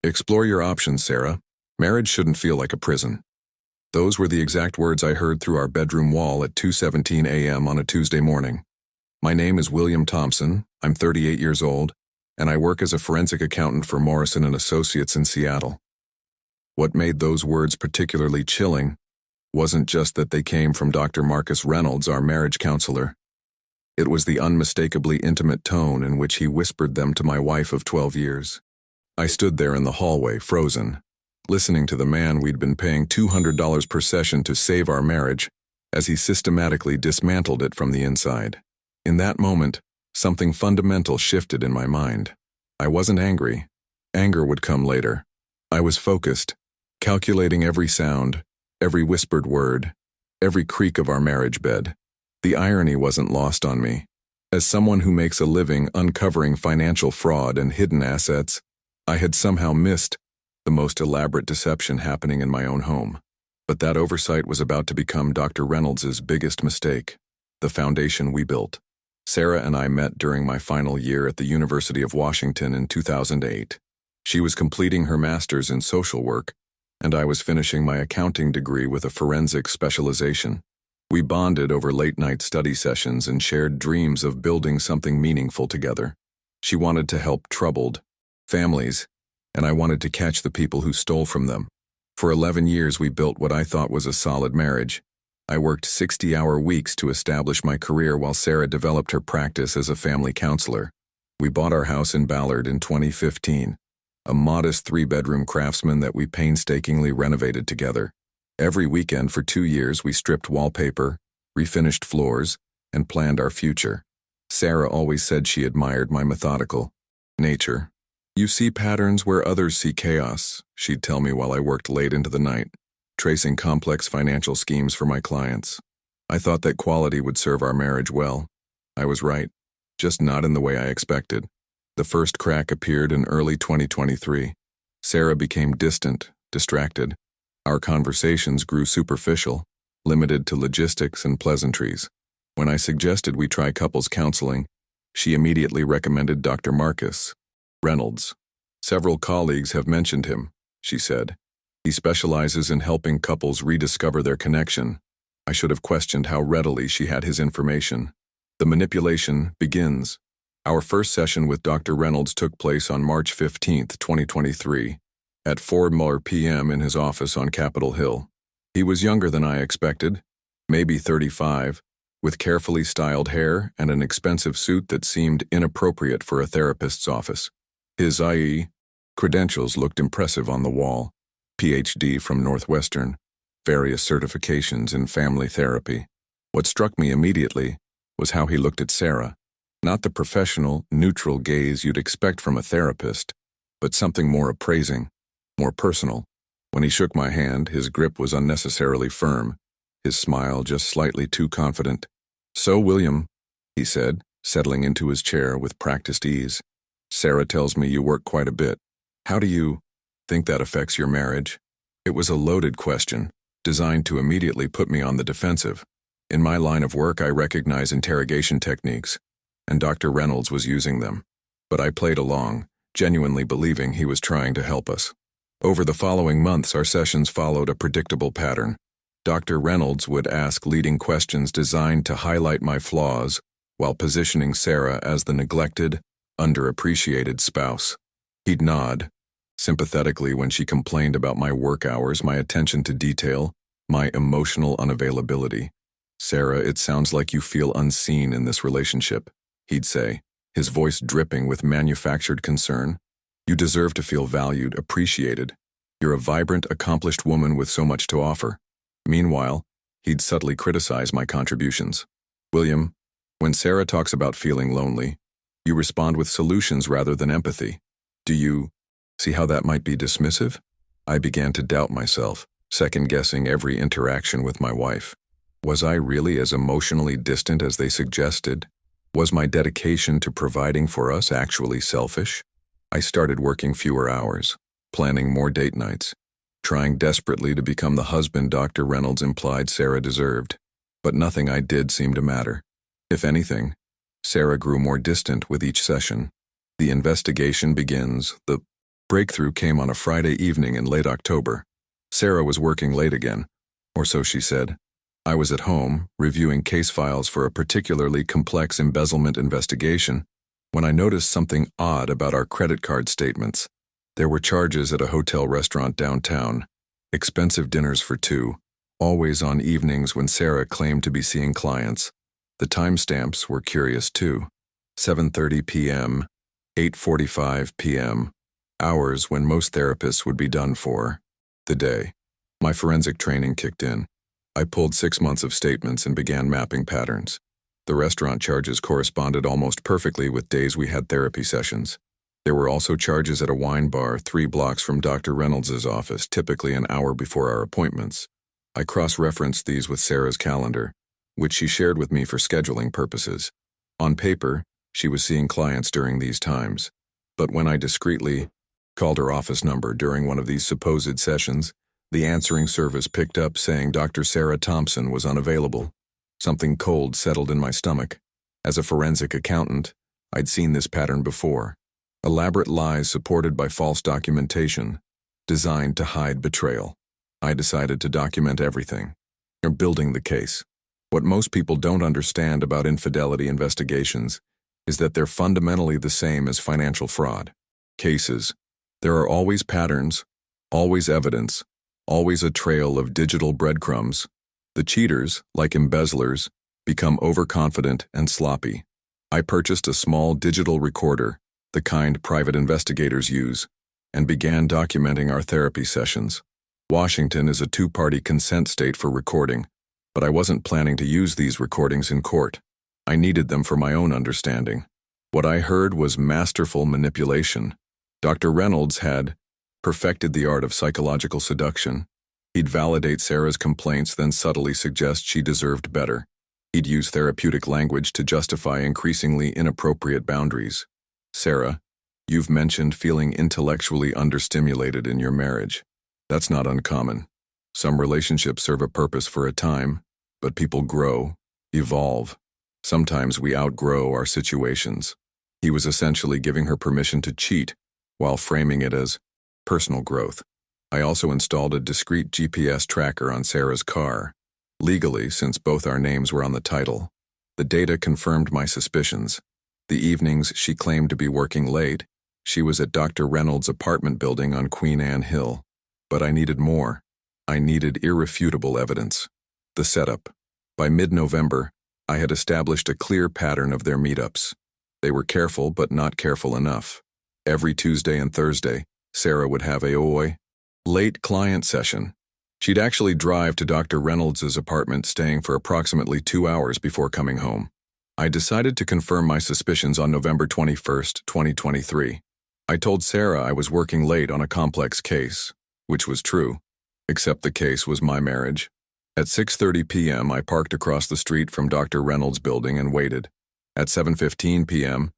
Explore your options, Sarah. Marriage shouldn't feel like a prison. Those were the exact words I heard through our bedroom wall at 2:17 a.m. on a Tuesday morning. My name is William Thompson, I'm 38 years old, and I work as a forensic accountant for Morrison & Associates in Seattle. What made those words particularly chilling wasn't just that they came from Dr. Marcus Reynolds, our marriage counselor. It was the unmistakably intimate tone in which he whispered them to my wife of 12 years. I stood there in the hallway, frozen, listening to the man we'd been paying $200 per session to save our marriage as he systematically dismantled it from the inside. In that moment, something fundamental shifted in my mind. I wasn't angry. Anger would come later. I was focused, calculating every sound, every whispered word, every creak of our marriage bed. The irony wasn't lost on me. As someone who makes a living uncovering financial fraud and hidden assets, I had somehow missed the most elaborate deception happening in my own home. But that oversight was about to become Dr. Reynolds' biggest mistake, the foundation we built. Sarah and I met during my final year at the University of Washington in 2008. She was completing her master's in social work, and I was finishing my accounting degree with a forensic specialization. We bonded over late-night study sessions and shared dreams of building something meaningful together. She wanted to help troubled families, and I wanted to catch the people who stole from them. For 11 years we built what I thought was a solid marriage. I worked 60-hour weeks to establish my career while Sarah developed her practice as a family counselor. We bought our house in Ballard in 2015, a modest 3-bedroom craftsman that we painstakingly renovated together. Every weekend for 2 years we stripped wallpaper, refinished floors, and planned our future. Sarah always said she admired my methodical nature. "You see patterns where others see chaos," she'd tell me while I worked late into the night, tracing complex financial schemes for my clients. I thought that quality would serve our marriage well. I was right, just not in the way I expected. The first crack appeared in early 2023. Sarah became distant, distracted. Our conversations grew superficial, limited to logistics and pleasantries. When I suggested we try couples counseling, she immediately recommended Dr. Marcus Reynolds. "Several colleagues have mentioned him," she said. "He specializes in helping couples rediscover their connection." I should have questioned how readily she had his information. The manipulation begins. Our first session with Dr. Reynolds took place on March 15, 2023, at 4 p.m. in his office on Capitol Hill. He was younger than I expected, maybe 35, with carefully styled hair and an expensive suit that seemed inappropriate for a therapist's office. His IE credentials looked impressive on the wall: PhD from Northwestern, various certifications in family therapy. What struck me immediately was how he looked at Sarah. Not the professional, neutral gaze you'd expect from a therapist, but something more appraising, more personal. When he shook my hand, his grip was unnecessarily firm, his smile just slightly too confident. "So, William," he said, settling into his chair with practiced ease, "Sarah tells me you work quite a bit. How do you think that affects your marriage?" It was a loaded question, designed to immediately put me on the defensive. In my line of work, I recognize interrogation techniques, and Dr. Reynolds was using them. But I played along, genuinely believing he was trying to help us. Over the following months, our sessions followed a predictable pattern. Dr. Reynolds would ask leading questions designed to highlight my flaws, while positioning Sarah as the neglected, underappreciated spouse. He'd nod sympathetically when she complained about my work hours, my attention to detail, my emotional unavailability. "Sarah, it sounds like you feel unseen in this relationship," he'd say, his voice dripping with manufactured concern. "You deserve to feel valued, appreciated. You're a vibrant, accomplished woman with so much to offer." Meanwhile, he'd subtly criticize my contributions. "William, when Sarah talks about feeling lonely, you respond with solutions rather than empathy. Do you see how that might be dismissive?" I began to doubt myself, second-guessing every interaction with my wife. Was I really as emotionally distant as they suggested? Was my dedication to providing for us actually selfish? I started working fewer hours, planning more date nights, trying desperately to become the husband Dr. Reynolds implied Sarah deserved. But nothing I did seemed to matter. If anything, Sarah grew more distant with each session. The investigation begins, the Breakthrough came on a Friday evening in late October. Sarah was working late again, or so she said. I was at home, reviewing case files for a particularly complex embezzlement investigation, when I noticed something odd about our credit card statements. There were charges at a hotel restaurant downtown, expensive dinners for two, always on evenings when Sarah claimed to be seeing clients. The timestamps were curious too. 7:30 p.m., 8:45 p.m., hours when most therapists would be done for the day. My forensic training kicked in. I pulled 6 months of statements and began mapping patterns. The restaurant charges corresponded almost perfectly with days we had therapy sessions. There were also charges at a wine bar 3 blocks from Dr. Reynolds' office, typically an hour before our appointments. I cross-referenced these with Sarah's calendar, which she shared with me for scheduling purposes. On paper, she was seeing clients during these times. But when I discreetly called her office number during one of these supposed sessions, the answering service picked up saying Dr. Sarah Thompson was unavailable. Something cold settled in my stomach. As a forensic accountant, I'd seen this pattern before. Elaborate lies supported by false documentation, designed to hide betrayal. I decided to document everything. Building the case. What most people don't understand about infidelity investigations is that they're fundamentally the same as financial fraud cases. There are always patterns, always evidence, always a trail of digital breadcrumbs. The cheaters, like embezzlers, become overconfident and sloppy. I purchased a small digital recorder, the kind private investigators use, and began documenting our therapy sessions. Washington is a 2-party consent state for recording, but I wasn't planning to use these recordings in court. I needed them for my own understanding. What I heard was masterful manipulation. Dr. Reynolds had perfected the art of psychological seduction. He'd validate Sarah's complaints, then subtly suggest she deserved better. He'd use therapeutic language to justify increasingly inappropriate boundaries. Sarah, you've mentioned feeling intellectually understimulated in your marriage. That's not uncommon. Some relationships serve a purpose for a time, but people grow, evolve. Sometimes we outgrow our situations. He was essentially giving her permission to cheat, while framing it as personal growth. I also installed a discreet GPS tracker on Sarah's car, legally since both our names were on the title. The data confirmed my suspicions. The evenings she claimed to be working late, she was at Dr. Reynolds' apartment building on Queen Anne Hill. But I needed more. I needed irrefutable evidence. The setup. By mid-November, I had established a clear pattern of their meetups. They were careful but not careful enough. Every Tuesday and Thursday, Sarah would have a late client session. She'd actually drive to Dr. Reynolds' apartment, staying for approximately 2 hours before coming home. I decided to confirm my suspicions on November 21st, 2023. I told Sarah I was working late on a complex case, which was true, except the case was my marriage. At 6:30 p.m., I parked across the street from Dr. Reynolds' building and waited. At 7:15 p.m.,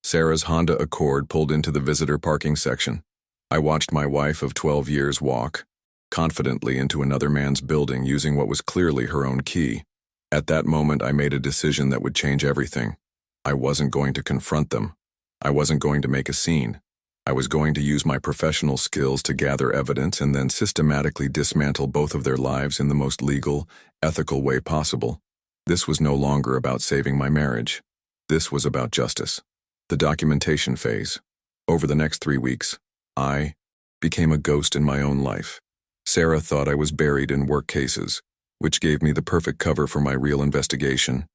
Sarah's Honda Accord pulled into the visitor parking section. I watched my wife of 12 years walk confidently into another man's building using what was clearly her own key. At that moment, I made a decision that would change everything. I wasn't going to confront them. I wasn't going to make a scene. I was going to use my professional skills to gather evidence and then systematically dismantle both of their lives in the most legal, ethical way possible. This was no longer about saving my marriage. This was about justice. The documentation phase. Over the next 3 weeks, I became a ghost in my own life. Sarah thought I was buried in work cases, which gave me the perfect cover for my real investigation.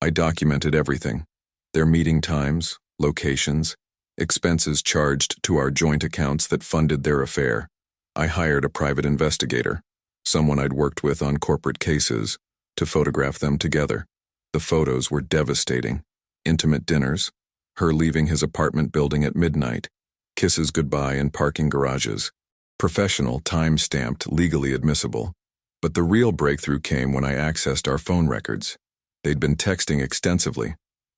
I documented everything. Their meeting times, locations, expenses charged to our joint accounts that funded their affair. I hired a private investigator, someone I'd worked with on corporate cases, to photograph them together. The photos were devastating. Intimate dinners, her leaving his apartment building at midnight, kisses goodbye in parking garages. Professional, time-stamped, legally admissible. But the real breakthrough came when I accessed our phone records. They'd been texting extensively,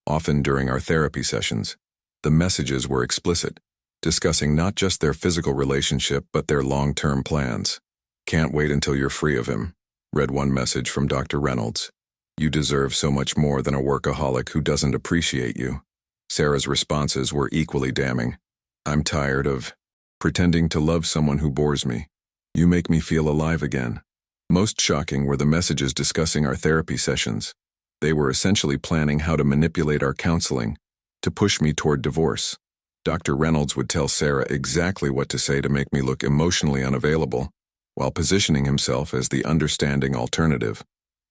often during our therapy sessions. The messages were explicit, discussing not just their physical relationship but their long-term plans. "Can't wait until you're free of him," read one message from Dr. Reynolds. "You deserve so much more than a workaholic who doesn't appreciate you." Sarah's responses were equally damning. "I'm tired of Pretending to love someone who bores me. You make me feel alive again. Most shocking were the messages discussing our therapy sessions. They were essentially planning how to manipulate our counseling to push me toward divorce. Dr. Reynolds would tell Sarah exactly what to say to make me look emotionally unavailable, while positioning himself as the understanding alternative.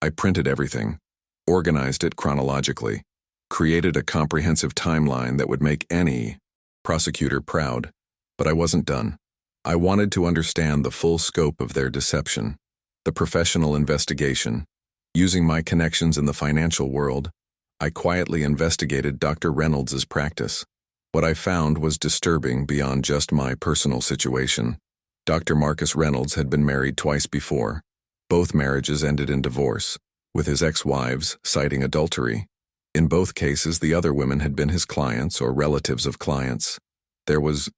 I printed everything, organized it chronologically, created a comprehensive timeline that would make any prosecutor proud. But I wasn't done. I wanted to understand the full scope of their deception, the professional investigation. Using my connections in the financial world, I quietly investigated Dr. Reynolds' practice. What I found was disturbing beyond just my personal situation. Dr. Marcus Reynolds had been married twice before. Both marriages ended in divorce, with his ex-wives citing adultery. In both cases, the other women had been his clients or relatives of clients. There was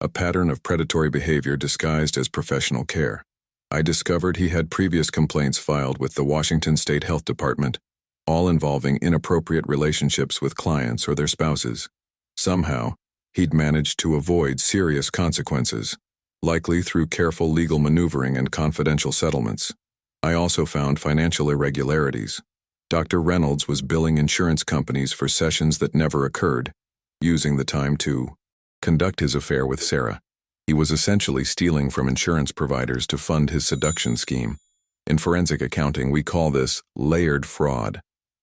a pattern of predatory behavior disguised as professional care. I discovered he had previous complaints filed with the Washington State Health Department, all involving inappropriate relationships with clients or their spouses. Somehow, he'd managed to avoid serious consequences, likely through careful legal maneuvering and confidential settlements. I also found financial irregularities. Dr. Reynolds was billing insurance companies for sessions that never occurred, using the time to conduct his affair with Sarah. He was essentially stealing from insurance providers to fund his seduction scheme. In forensic accounting, we call this layered fraud,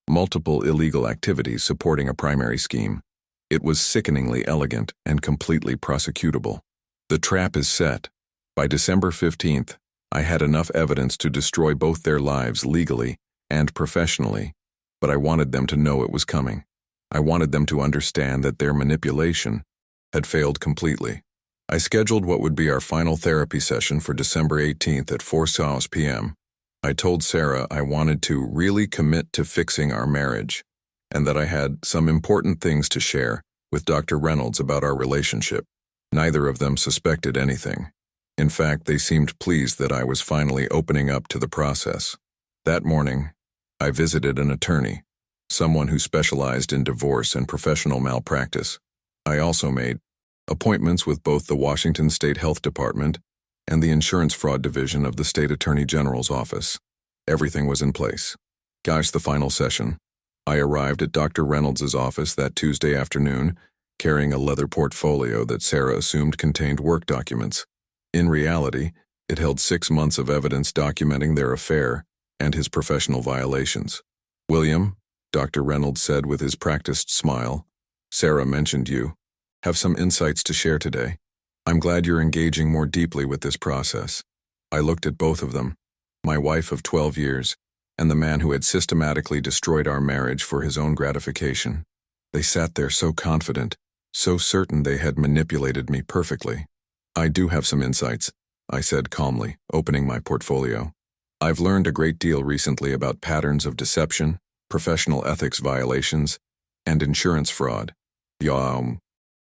multiple illegal activities supporting a primary scheme. It was sickeningly elegant and completely prosecutable. The trap is set. By December 15th, I had enough evidence to destroy both their lives legally and professionally, but I wanted them to know it was coming. I wanted them to understand that their manipulation had failed completely. I scheduled what would be our final therapy session for December 18th at 4 p.m. I told Sarah I wanted to really commit to fixing our marriage, and that I had some important things to share with Dr. Reynolds about our relationship. Neither of them suspected anything. In fact, they seemed pleased that I was finally opening up to the process. That morning, I visited an attorney, someone who specialized in divorce and professional malpractice. I also made appointments with both the Washington State Health Department and the Insurance Fraud Division of the State Attorney General's office. Everything was in place. The final session. I arrived at Dr. Reynolds' office that Tuesday afternoon, carrying a leather portfolio that Sarah assumed contained work documents. In reality, it held 6 months of evidence documenting their affair and his professional violations. "William," Dr. Reynolds said with his practiced smile, "Sarah mentioned you. Have some insights to share today. I'm glad you're engaging more deeply with this process." I looked at both of them, my wife of 12 years, and the man who had systematically destroyed our marriage for his own gratification. They sat there so confident, so certain they had manipulated me perfectly. "I do have some insights," I said calmly, opening my portfolio. "I've learned a great deal recently about patterns of deception, professional ethics violations, and insurance fraud."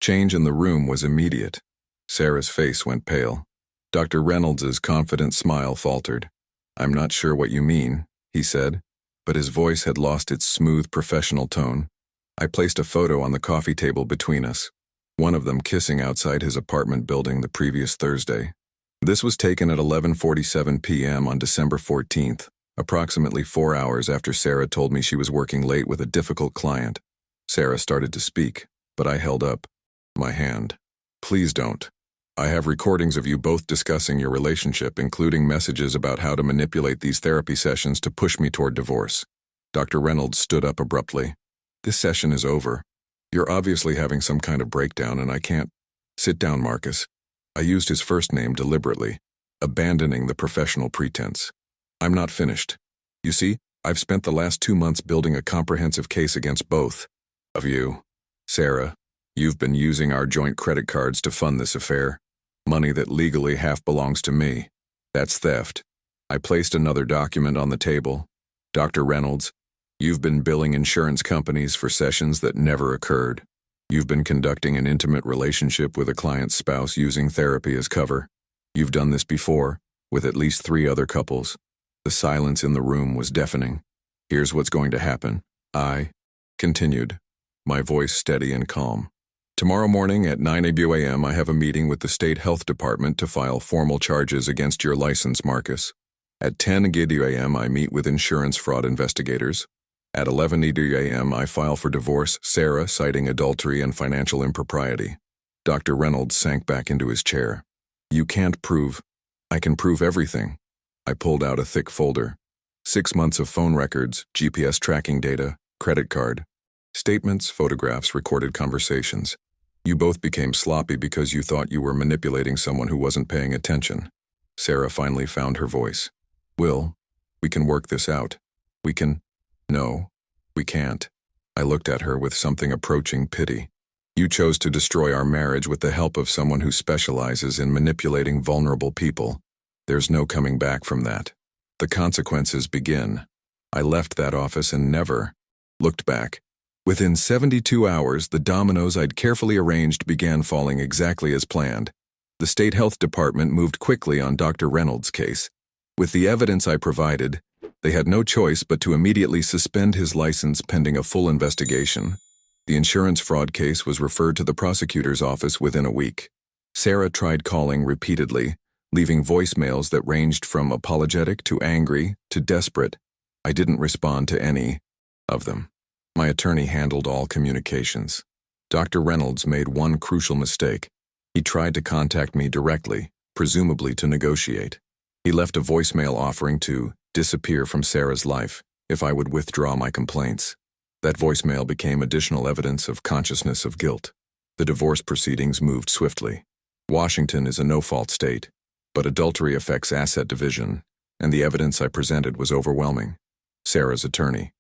Change in the room was immediate. Sarah's face went pale. Dr. Reynolds' confident smile faltered. "I'm not sure what you mean," he said, but his voice had lost its smooth professional tone. I placed a photo on the coffee table between us, one of them kissing outside his apartment building the previous Thursday. This was taken at 11:47 p.m. on December 14th, approximately 4 hours after Sarah told me she was working late with a difficult client. Sarah started to speak, but I held up my hand. "Please don't. I have recordings of you both discussing your relationship, including messages about how to manipulate these therapy sessions to push me toward divorce." Dr. Reynolds stood up abruptly. "This session is over. You're obviously having some kind of breakdown, and I can't." "Sit down, Marcus." I used his first name deliberately, abandoning the professional pretense. "I'm not finished. You see, I've spent the last 2 months building a comprehensive case against both of you. Sarah, you've been using our joint credit cards to fund this affair. Money that legally half belongs to me. That's theft." I placed another document on the table. "Dr. Reynolds, you've been billing insurance companies for sessions that never occurred. You've been conducting an intimate relationship with a client's spouse using therapy as cover. You've done this before, with at least 3 other couples." The silence in the room was deafening. "Here's what's going to happen," I continued, my voice steady and calm. Tomorrow morning at 9 a.m. I have a meeting with the State Health Department to file formal charges against your license, Marcus. At 10 a.m. I meet with insurance fraud investigators. At 11 a.m. I file for divorce, Sarah citing adultery and financial impropriety. Dr. Reynolds sank back into his chair. You can't prove. I can prove everything. I pulled out a thick folder. 6 months of phone records, GPS tracking data, credit card, statements, photographs, recorded conversations. You both became sloppy because you thought you were manipulating someone who wasn't paying attention. Sarah finally found her voice. Will, we can work this out. We can... No, we can't. I looked at her with something approaching pity. You chose to destroy our marriage with the help of someone who specializes in manipulating vulnerable people. There's no coming back from that. The consequences begin. I left that office and never looked back. Within 72 hours, the dominoes I'd carefully arranged began falling exactly as planned. The State Health Department moved quickly on Dr. Reynolds' case. With the evidence I provided, they had no choice but to immediately suspend his license pending a full investigation. The insurance fraud case was referred to the prosecutor's office within a week. Sarah tried calling repeatedly, leaving voicemails that ranged from apologetic to angry to desperate. I didn't respond to any of them. My attorney handled all communications. Dr. Reynolds made one crucial mistake. He tried to contact me directly, presumably to negotiate. He left a voicemail offering to disappear from Sarah's life if I would withdraw my complaints. That voicemail became additional evidence of consciousness of guilt. The divorce proceedings moved swiftly. Washington is a no-fault state, but adultery affects asset division, and the evidence I presented was overwhelming. Sarah's attorney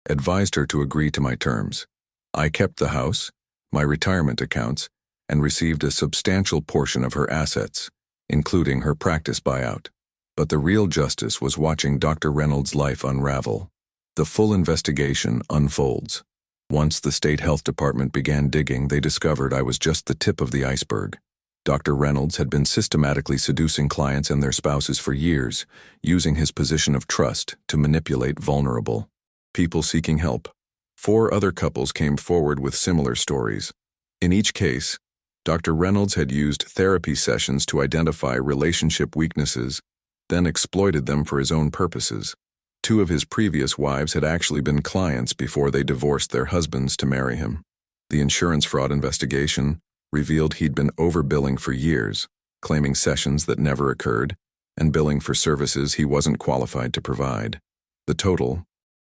advised her to agree to my terms. I kept the house, my retirement accounts, and received a substantial portion of her assets, including her practice buyout. But the real justice was watching Dr. Reynolds' life unravel. The full investigation unfolds. Once the State Health Department began digging, they discovered I was just the tip of the iceberg. Dr. Reynolds had been systematically seducing clients and their spouses for years, using his position of trust to manipulate vulnerable people seeking help. 4 other couples came forward with similar stories. In each case, Dr. Reynolds had used therapy sessions to identify relationship weaknesses, then exploited them for his own purposes. 2 of his previous wives had actually been clients before they divorced their husbands to marry him. The insurance fraud investigation revealed he'd been overbilling for years, claiming sessions that never occurred, and billing for services he wasn't qualified to provide. The total,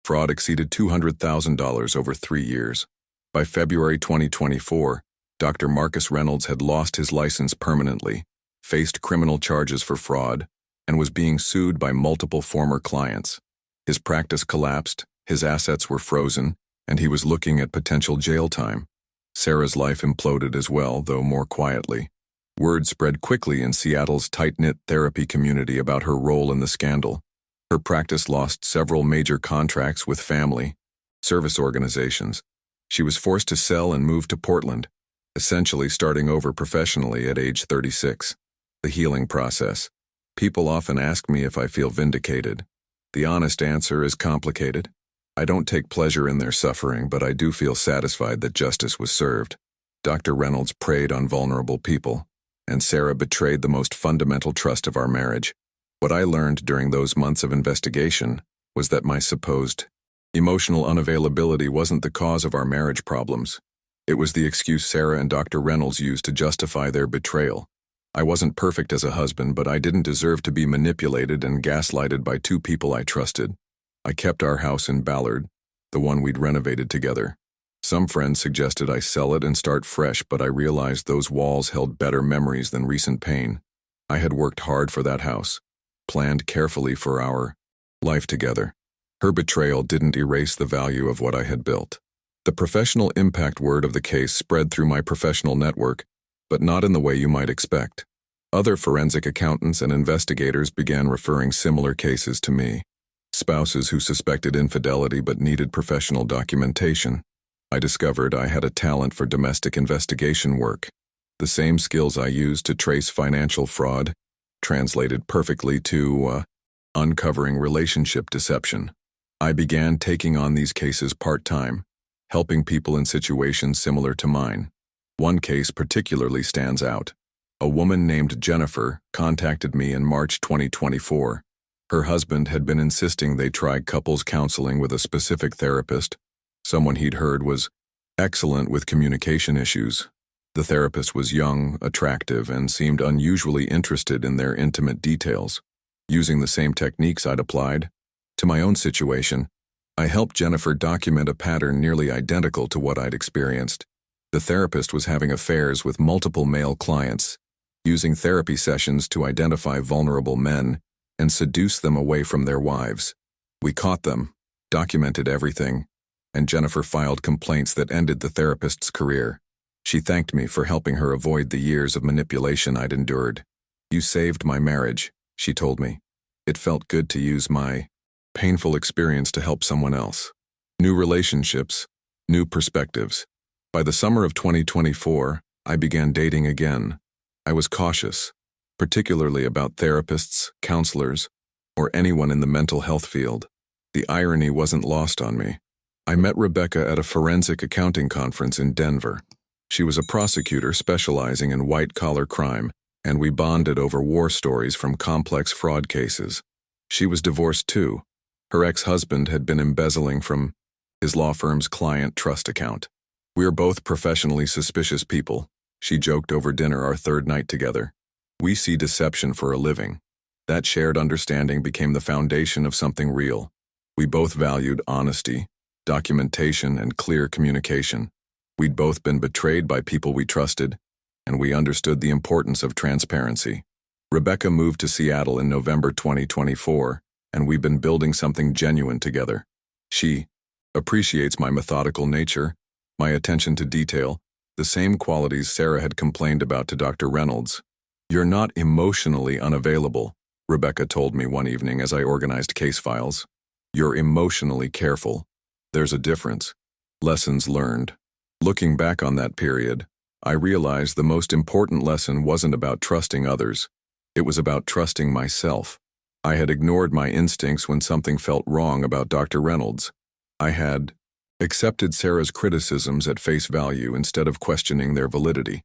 fraud exceeded $200,000 over 3 years. By February 2024, Dr. Marcus Reynolds had lost his license permanently, faced criminal charges for fraud, and was being sued by multiple former clients. His practice collapsed, his assets were frozen, and he was looking at potential jail time. Sarah's life imploded as well, though more quietly. Word spread quickly in Seattle's tight-knit therapy community about her role in the scandal. Her practice lost several major contracts with family service organizations. She was forced to sell and move to Portland, essentially starting over professionally at age 36. The healing process. People often ask me if I feel vindicated. The honest answer is complicated. I don't take pleasure in their suffering, but I do feel satisfied that justice was served. Dr. Reynolds preyed on vulnerable people, and Sarah betrayed the most fundamental trust of our marriage. What I learned during those months of investigation was that my supposed emotional unavailability wasn't the cause of our marriage problems. It was the excuse Sarah and Dr. Reynolds used to justify their betrayal. I wasn't perfect as a husband, but I didn't deserve to be manipulated and gaslighted by 2 people I trusted. I kept our house in Ballard, the one we'd renovated together. Some friends suggested I sell it and start fresh, but I realized those walls held better memories than recent pain. I had worked hard for that house, planned carefully for our life together. Her betrayal didn't erase the value of what I had built. The professional impact word of the case spread through my professional network, but not in the way you might expect. Other forensic accountants and investigators began referring similar cases to me. Spouses who suspected infidelity but needed professional documentation. I discovered I had a talent for domestic investigation work. The same skills I used to trace financial fraud translated perfectly to uncovering relationship deception. I began taking on these cases part-time, helping people in situations similar to mine. One case particularly stands out. A woman named Jennifer contacted me in March 2024. Her husband had been insisting they try couples counseling with a specific therapist. Someone he'd heard was excellent with communication issues. The therapist was young, attractive, and seemed unusually interested in their intimate details. Using the same techniques I'd applied to my own situation, I helped Jennifer document a pattern nearly identical to what I'd experienced. The therapist was having affairs with multiple male clients, using therapy sessions to identify vulnerable men and seduce them away from their wives. We caught them, documented everything, and Jennifer filed complaints that ended the therapist's career. She thanked me for helping her avoid the years of manipulation I'd endured. "You saved my marriage," she told me. "It felt good to use my painful experience to help someone else." New relationships, new perspectives. By the summer of 2024, I began dating again. I was cautious, particularly about therapists, counselors, or anyone in the mental health field. The irony wasn't lost on me. I met Rebecca at a forensic accounting conference in Denver. She was a prosecutor specializing in white-collar crime, and we bonded over war stories from complex fraud cases. She was divorced too. Her ex-husband had been embezzling from his law firm's client trust account. "We are both professionally suspicious people," she joked over dinner our third night together. "We see deception for a living." That shared understanding became the foundation of something real. We both valued honesty, documentation, and clear communication. We'd both been betrayed by people we trusted, and we understood the importance of transparency. Rebecca moved to Seattle in November 2024, and we've been building something genuine together. She appreciates my methodical nature, my attention to detail, the same qualities Sarah had complained about to Dr. Reynolds. "You're not emotionally unavailable," Rebecca told me one evening as I organized case files. "You're emotionally careful. There's a difference." Lessons learned. Looking back on that period, I realized the most important lesson wasn't about trusting others. It was about trusting myself. I had ignored my instincts when something felt wrong about Dr. Reynolds. I had accepted Sarah's criticisms at face value instead of questioning their validity.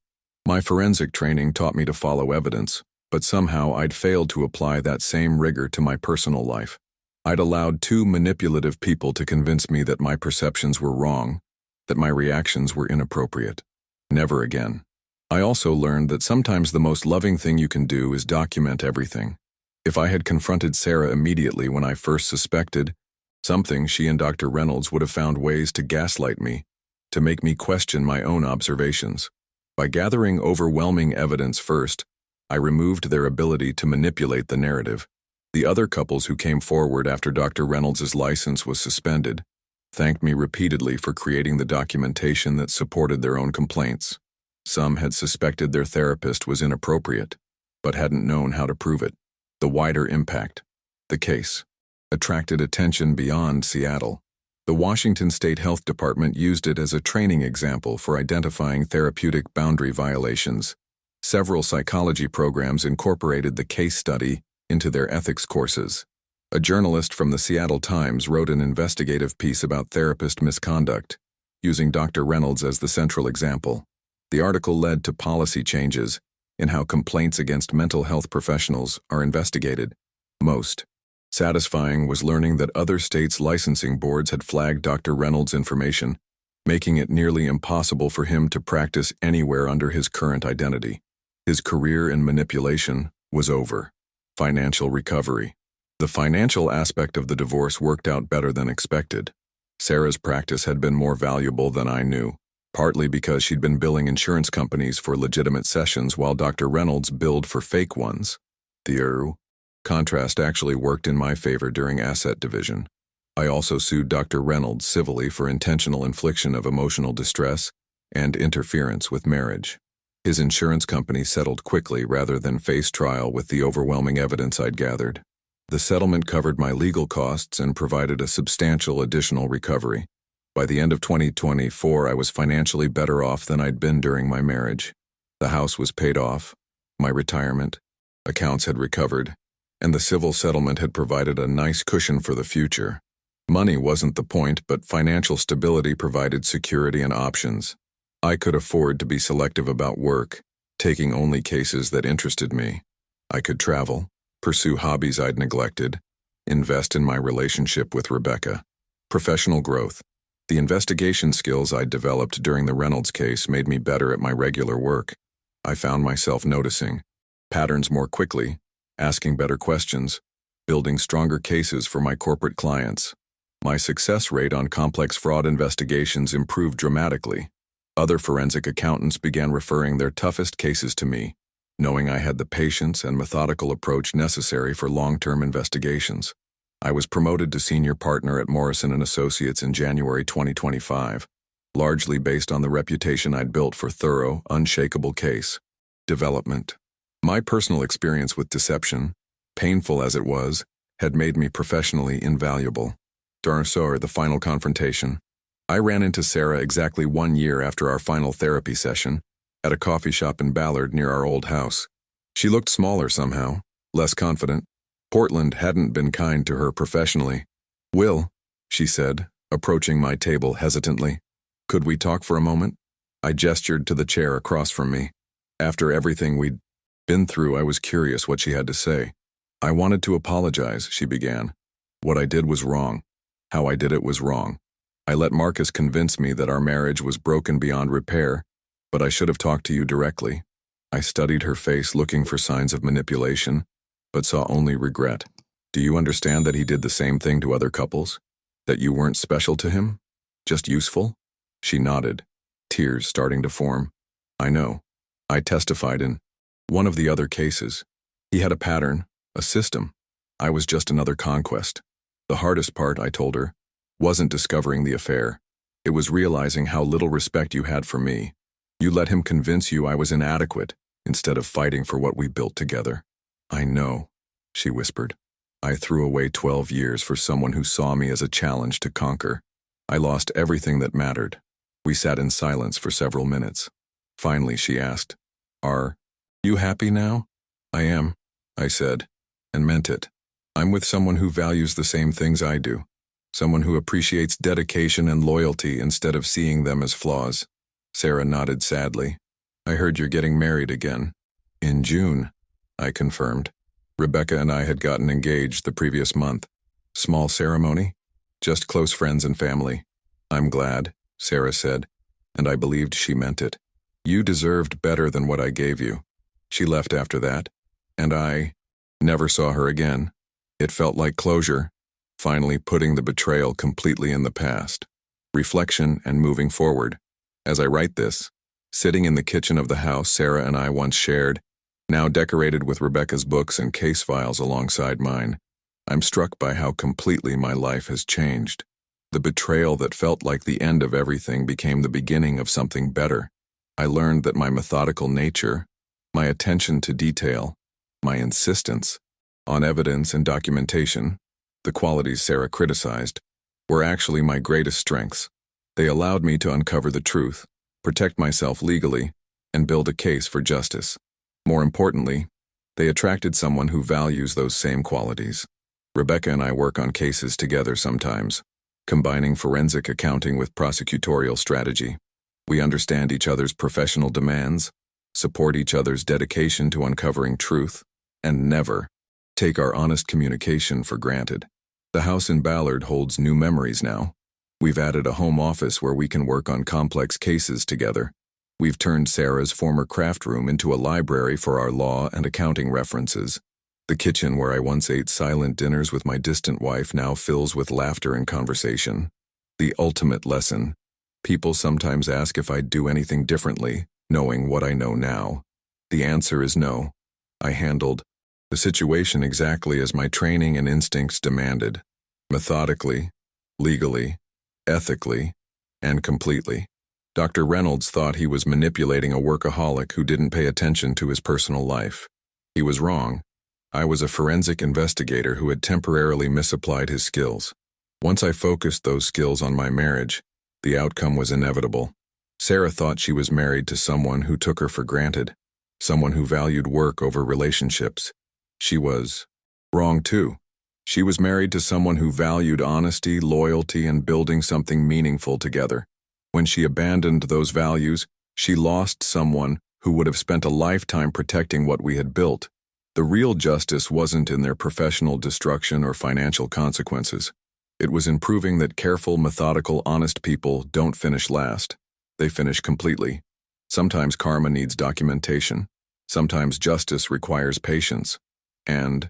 My forensic training taught me to follow evidence, but somehow I'd failed to apply that same rigor to my personal life. I'd allowed two manipulative people to convince me that my perceptions were wrong, that my reactions were inappropriate. Never again. I also learned that sometimes the most loving thing you can do is document everything. If I had confronted Sarah immediately when I first suspected something, she and Dr. Reynolds would have found ways to gaslight me, to make me question my own observations. By gathering overwhelming evidence first, I removed their ability to manipulate the narrative. The other couples who came forward after Dr. Reynolds' license was suspended thanked me repeatedly for creating the documentation that supported their own complaints. Some had suspected their therapist was inappropriate, but hadn't known how to prove it. The wider impact. The case attracted attention beyond Seattle. The Washington State Health Department used it as a training example for identifying therapeutic boundary violations. Several psychology programs incorporated the case study into their ethics courses. A journalist from the Seattle Times wrote an investigative piece about therapist misconduct, using Dr. Reynolds as the central example. The article led to policy changes in how complaints against mental health professionals are investigated. Most satisfying was learning that other states' licensing boards had flagged Dr. Reynolds' information, making it nearly impossible for him to practice anywhere under his current identity. His career in manipulation was over. Financial recovery. The financial aspect of the divorce worked out better than expected. Sarah's practice had been more valuable than I knew, partly because she'd been billing insurance companies for legitimate sessions while Dr. Reynolds billed for fake ones. The contrast actually worked in my favor during asset division. I also sued Dr. Reynolds civilly for intentional infliction of emotional distress and interference with marriage. His insurance company settled quickly rather than face trial with the overwhelming evidence I'd gathered. The settlement covered my legal costs and provided a substantial additional recovery. By the end of 2024, I was financially better off than I'd been during my marriage. The house was paid off, my retirement, accounts had recovered, and the civil settlement had provided a nice cushion for the future. Money wasn't the point, but financial stability provided security and options. I could afford to be selective about work, taking only cases that interested me. I could travel, pursue hobbies I'd neglected, invest in my relationship with Rebecca. Professional growth. The investigation skills I'd developed during the Reynolds case made me better at my regular work. I found myself noticing patterns more quickly, asking better questions, building stronger cases for my corporate clients. My success rate on complex fraud investigations improved dramatically. Other forensic accountants began referring their toughest cases to me, knowing I had the patience and methodical approach necessary for long-term investigations. I was promoted to senior partner at Morrison & Associates in January 2025, largely based on the reputation I'd built for thorough, unshakable case development. My personal experience with deception, painful as it was, had made me professionally invaluable. During the final confrontation, I ran into Sarah exactly 1 year after our final therapy session, at a coffee shop in Ballard near our old house. She looked smaller somehow, less confident. Portland hadn't been kind to her professionally. "Will," she said, approaching my table hesitantly. "Could we talk for a moment?" I gestured to the chair across from me. After everything we'd been through, I was curious what she had to say. "I wanted to apologize," she began. "What I did was wrong. How I did it was wrong. I let Marcus convince me that our marriage was broken beyond repair, but I should have talked to you directly." I studied her face, looking for signs of manipulation, but saw only regret. "Do you understand that he did the same thing to other couples? That you weren't special to him? Just useful?" She nodded, tears starting to form. "I know. I testified in one of the other cases. He had a pattern, a system. I was just another conquest. The hardest part," I told her, "wasn't discovering the affair. It was realizing how little respect you had for me. You let him convince you I was inadequate, instead of fighting for what we built together." "I know," she whispered. "I threw away 12 years for someone who saw me as a challenge to conquer. I lost everything that mattered." We sat in silence for several minutes. Finally, she asked, "Are you happy now?" "I am," I said, and meant it. "I'm with someone who values the same things I do. Someone who appreciates dedication and loyalty instead of seeing them as flaws." Sarah nodded sadly. "I heard you're getting married again." "In June," I confirmed. Rebecca and I had gotten engaged the previous month. Small ceremony, just close friends and family. "I'm glad," Sarah said, and I believed she meant it. "You deserved better than what I gave you." She left after that, and I never saw her again. It felt like closure, finally putting the betrayal completely in the past. Reflection and moving forward. As I write this, sitting in the kitchen of the house Sarah and I once shared, now decorated with Rebecca's books and case files alongside mine, I'm struck by how completely my life has changed. The betrayal that felt like the end of everything became the beginning of something better. I learned that my methodical nature, my attention to detail, my insistence on evidence and documentation, the qualities Sarah criticized, were actually my greatest strengths. They allowed me to uncover the truth, protect myself legally, and build a case for justice. More importantly, they attracted someone who values those same qualities. Rebecca and I work on cases together sometimes, combining forensic accounting with prosecutorial strategy. We understand each other's professional demands, support each other's dedication to uncovering truth, and never take our honest communication for granted. The house in Ballard holds new memories now. We've added a home office where we can work on complex cases together. We've turned Sarah's former craft room into a library for our law and accounting references. The kitchen where I once ate silent dinners with my distant wife now fills with laughter and conversation. The ultimate lesson. People sometimes ask if I'd do anything differently, knowing what I know now. The answer is no. I handled the situation exactly as my training and instincts demanded. Methodically, legally, ethically, and completely. Dr. Reynolds thought he was manipulating a workaholic who didn't pay attention to his personal life. He was wrong. I was a forensic investigator who had temporarily misapplied his skills. Once I focused those skills on my marriage, the outcome was inevitable. Sarah thought she was married to someone who took her for granted, someone who valued work over relationships. She was wrong too. She was married to someone who valued honesty, loyalty, and building something meaningful together. When she abandoned those values, she lost someone who would have spent a lifetime protecting what we had built. The real justice wasn't in their professional destruction or financial consequences. It was in proving that careful, methodical, honest people don't finish last. They finish completely. Sometimes karma needs documentation. Sometimes justice requires patience. And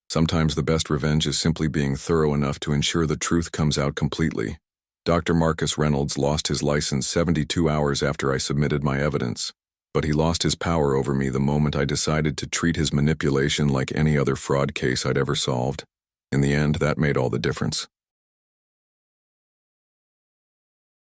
sometimes the best revenge is simply being thorough enough to ensure the truth comes out completely. Dr. Marcus Reynolds lost his license 72 hours after I submitted my evidence. But he lost his power over me the moment I decided to treat his manipulation like any other fraud case I'd ever solved. In the end, that made all the difference.